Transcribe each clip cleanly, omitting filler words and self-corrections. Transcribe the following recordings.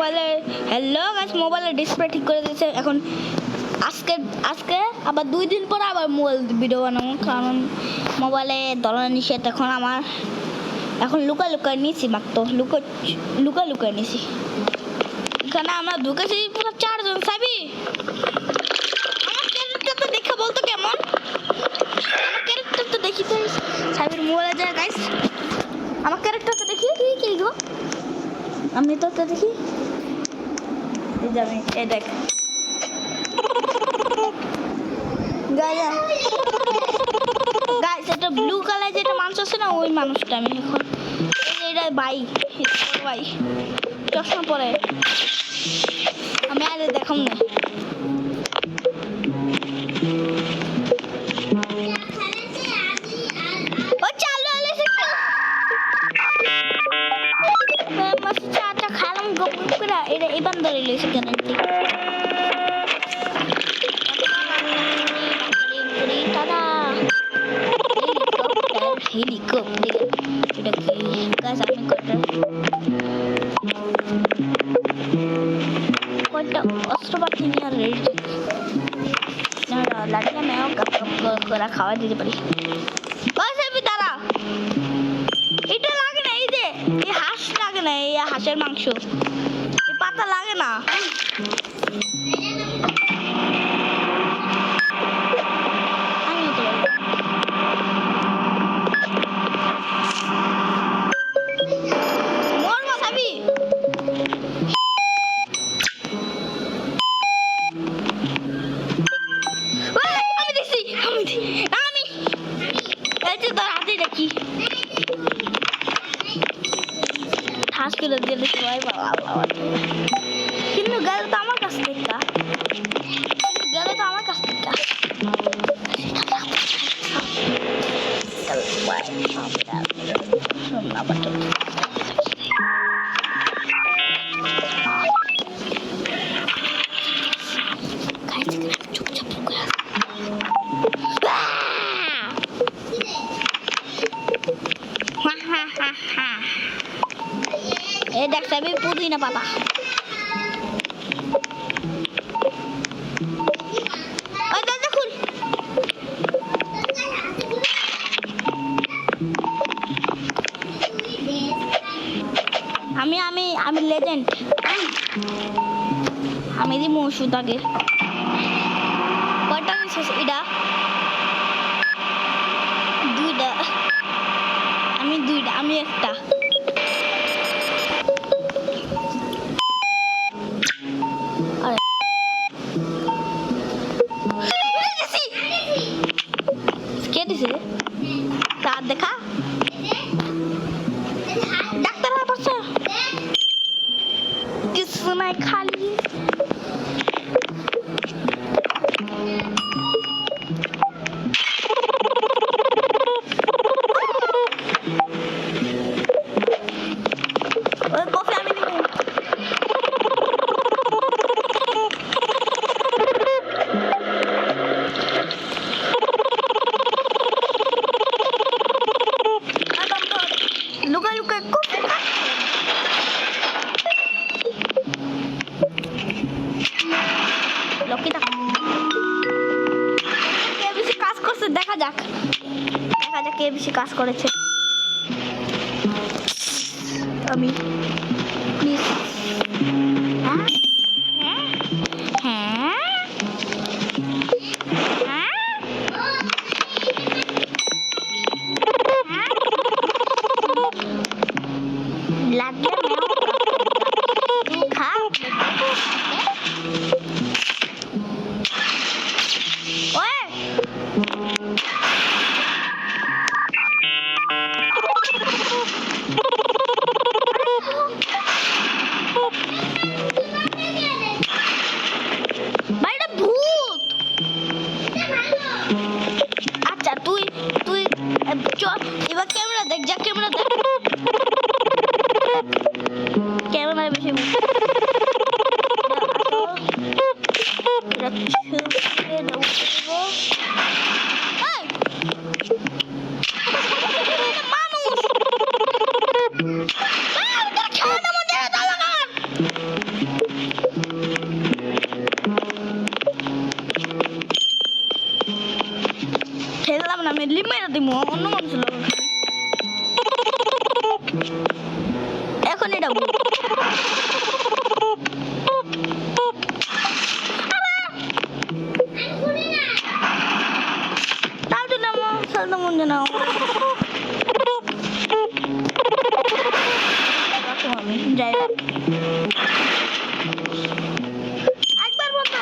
মোবাইলে hello guys মোবাইলের display ঠিক করে দিয়েছে। এখন আজকে আবার 2 দিন পর আবার মোবাইল ভিডিও বানাবো, কারণ মোবাইলে ধরনের নিষেধ। এখন লুকা নিয়েছি, মাত্র লুকা নিয়েছি। এখানে আমরা ঢুকেছি পুরো 4 জন। সাবি আমার ক্যারেক্টারটা দেখে বলতো কেমন? আমার ক্যারেক্টারটা দেখি তো, সাবির মোবাইলে যায় গাইস। আমার ক্যারেক্টারটা দেখি কি গো, আমি তো দেখি এই যাবে, এই দেখ গাইস, এটা ব্লু কালার যেটা মানুষ আছে না, ওই মানুষটা আমি এখন। এটা ভাই চশমা পরে, আমি আরে দেখাম না। ও চালু হলে চাটা খালাম গপ করে, এটা এই বান্দরে লইছে গ্যারান্টি। হেলিকপ্টার এটা কি গাছ? আমি কয়টা অস্ত্রপাতি নিয়ে রেডি লাগলে আমিও গপ করে খাওয়া দিতে পারি। দাঁড়া, এটা লাগে না, এই যে এই হাঁস লাগে না, এই হাঁসের মাংস, এই পাতা লাগে না। কিন্তু গেল তো আমার কাছ থেকে, এই দেখ সাবি পুদিনা পাতা। দেখুন আমি লেজেন্ড, আমি দি ওষুধ আগে কয়টা শেষ, এটা 2টা, আমি একটা। তার দেখা ডাক্তার পড়ছে কিছু নাই, খালি কফি আমি নিব। দেখা যাক কে বেশি কাজ করেছে। আমি প্লিজ লাগলে খা। আচ্ছা তুই এবার ক্যামেরা দেখ, যা ক্যামেরা দেখ, ক্যামেরা বেশি মানুষ দিমু অন্য মানুষের লোক এখন এটা বল তাও তো না খেলতে মন জানা আমি যাই একবার বলতো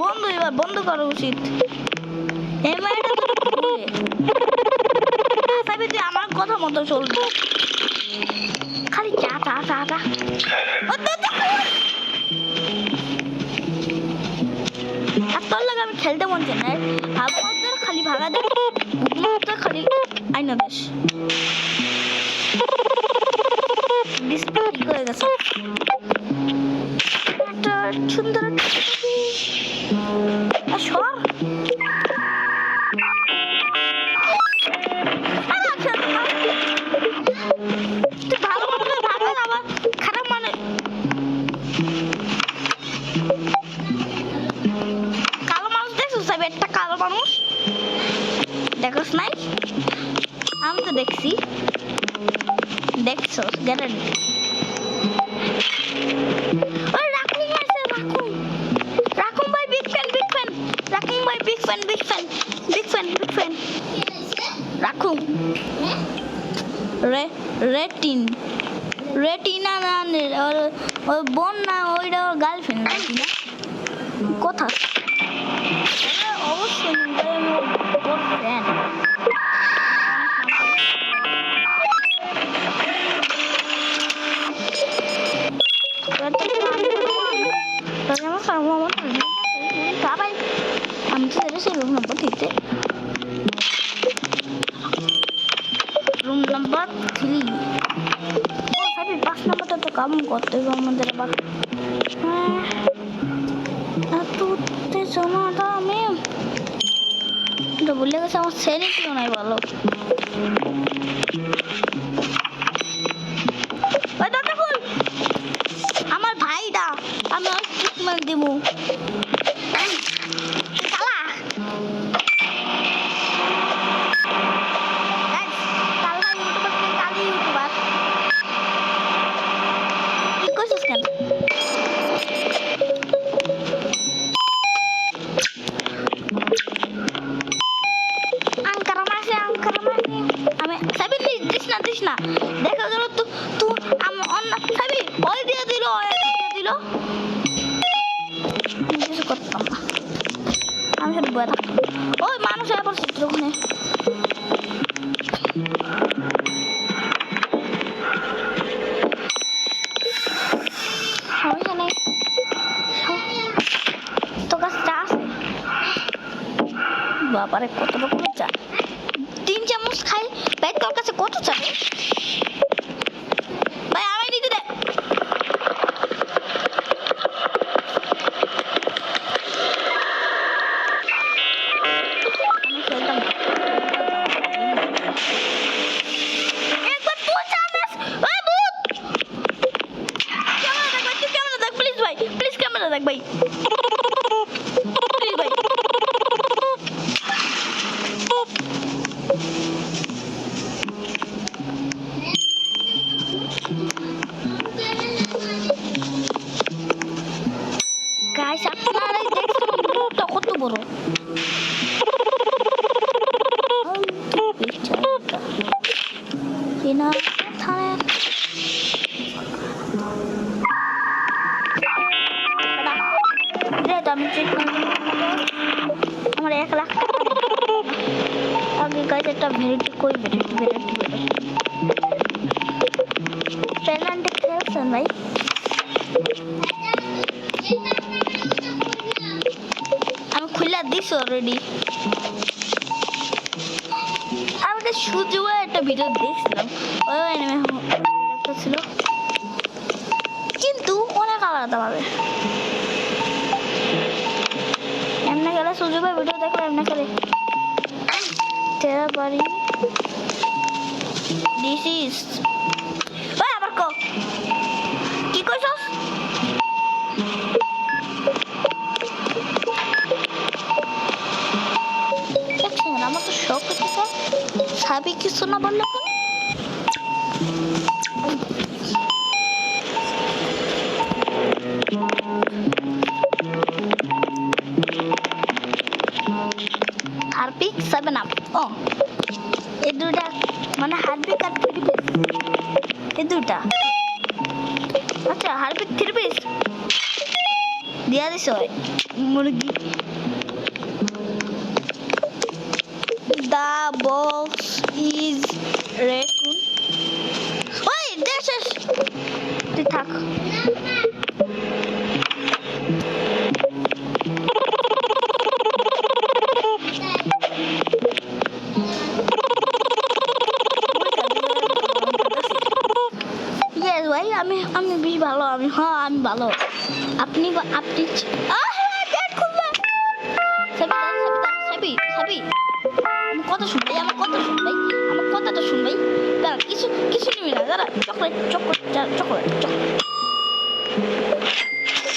বন্ধ এবার বন্ধ করা উচিত এই মেয়েটা তো তুই আমার কথা মতো চলবি খালি চা চা চা চা আর তোর লাগে আমি খেলতে মন চাই না আমাদের খালি ভাগা দেখ খালি আইনা দেশ ডিসপ্লে ঠিক হয়ে গেছে একটা সুন্দর সর ভালো মানুষ ভালো আবার খারাপ মানে কালো মানুষ দেখছো সাহেব একটা কালো মানুষ দেখোস নাই আমি তো দেখছি দেখছো গ্যারান্টি রাখুন আছে রাখুন রাখুন ভাই বিগ ফ্যান রাখুন ভাই বিগ ফ্যান রাখুন রেটিনা না ওই বোন না ওইটা ওর গার্লফ্রেন্ড রেটিনা কথা অবশ্যই ওর ফ্রেন্ড আমি তো সেই রুম নম্বর দিতে রুম নাম্বার 3 ও সরি 5 নম্বরটা তো কাম করতে হবে আমাদের আবার তুতে জানাটা আমি তো বলে গেছে আমার ছেলে কেউ নাই ভালো ওই দাদা ফুল আমার ভাইটা আমি আর ঠিক মার দেবো না দেখা গেল তো অন্য খাবি ওই দিয়ে দিল কিছু করতাম না আমি শুধু বয়ে থাকতাম ওই মানুষ এবার চিত্র ওখানে সমস্যা নেই তো কাছে চা আছে বাবারে কত রকমের চা 3 চামচ খাই ভাই তোর কাছে কত চাবে ভাই আমায় দিতে দে আমি খেলতাম একবার তো চামচ ওই ভূত ক্যামেরা দেখ প্লিজ ভাই প্লিজ ক্যামেরা দেখ ভাই প্লিজ ভাই গাইস আপনারা দেখছেন মুখটা কত বড় কিনা থানে রেট আমি চেক করে আমার 1 লাখ টাকা আগে গাইস একটা ভেরিটি কই ভেরিটি পেনাল্টি খেলছেন ভাই আমি খুলে দিছি অলরেডি আমি তো সুযোগ একটা ভিডিও দেখছিলাম ওই অ্যানিমে ছিল কিন্তু অনেক আলাদা ভাবে এমনি গেলে সুযোগের ভিডিও দেখলে এমনি খেলে তেরা বাড়ি দিস ইজ ওই আবার কি কইছস কিছু না বললে হারপিক 7 আপ ও এই দুটা মানে হারপিক আর 3 পিস এই দুটা আচ্ছা হারপিক 3 পিস দিয়া দিছ মুরগি The box is raccoon. Wait, this is the থাক Yes, ভাই আমি বেশ ভালো আমি ভালো আপনি সাবি কথা শুন ভাই আমার কথাটা শুন ভাই দাঁড়া কিছু নিবি না দাঁড়া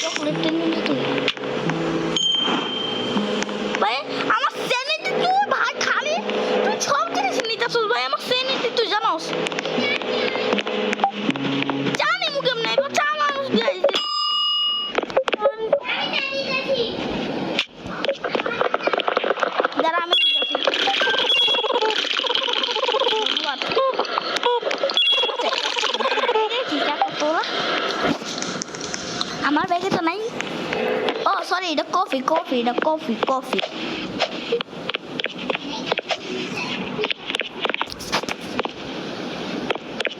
চকলেট নিবি তুই ভাই আমার স্যানিটি তুই ভাই খালি তুই সব জিনিস নিতেছিস ভাই আমার স্যানিটি তুই জানোস জানি মুখে নেই চা মানুষ দিয়ে দাঁড়া আমি আমার ব্যাগে তো নাই ও সরি এটা কফি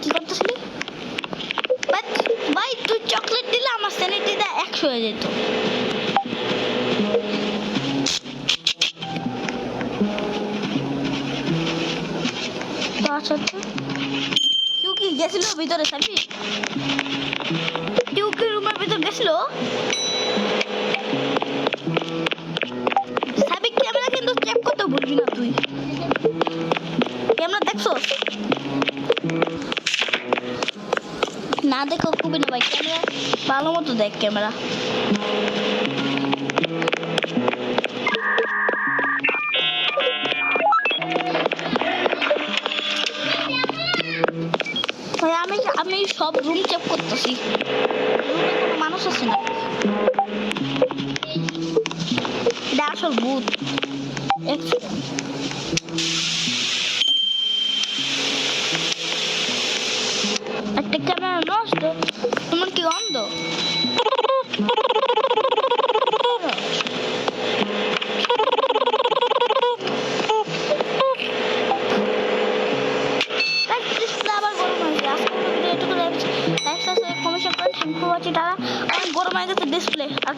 কি করতেছিলি ভাই তুই চকলেট দিলে আমার স্যানিটিটা 100 হয়ে যেত আচ্ছা কেউ কি গেছিল ভিতরে সাবি কেউ কি রুমের ভিতর গেছিল সাবি ক্যামেরা কিন্তু চেক করতে ভুলবি না তুই ক্যামেরা দেখছো না দেখো খুবই না ভাই ক্যামেরা ভালো মতো দেখ ক্যামেরা ভাই আমি সব রুম চেক করতেছি রুমে কোনো মানুষ আছে না এটা আসল ভূত একটা ক্যামেরা নষ্ট তোমার কি অন্ধ গরম হয়ে গেছে ডিসপ্লে আর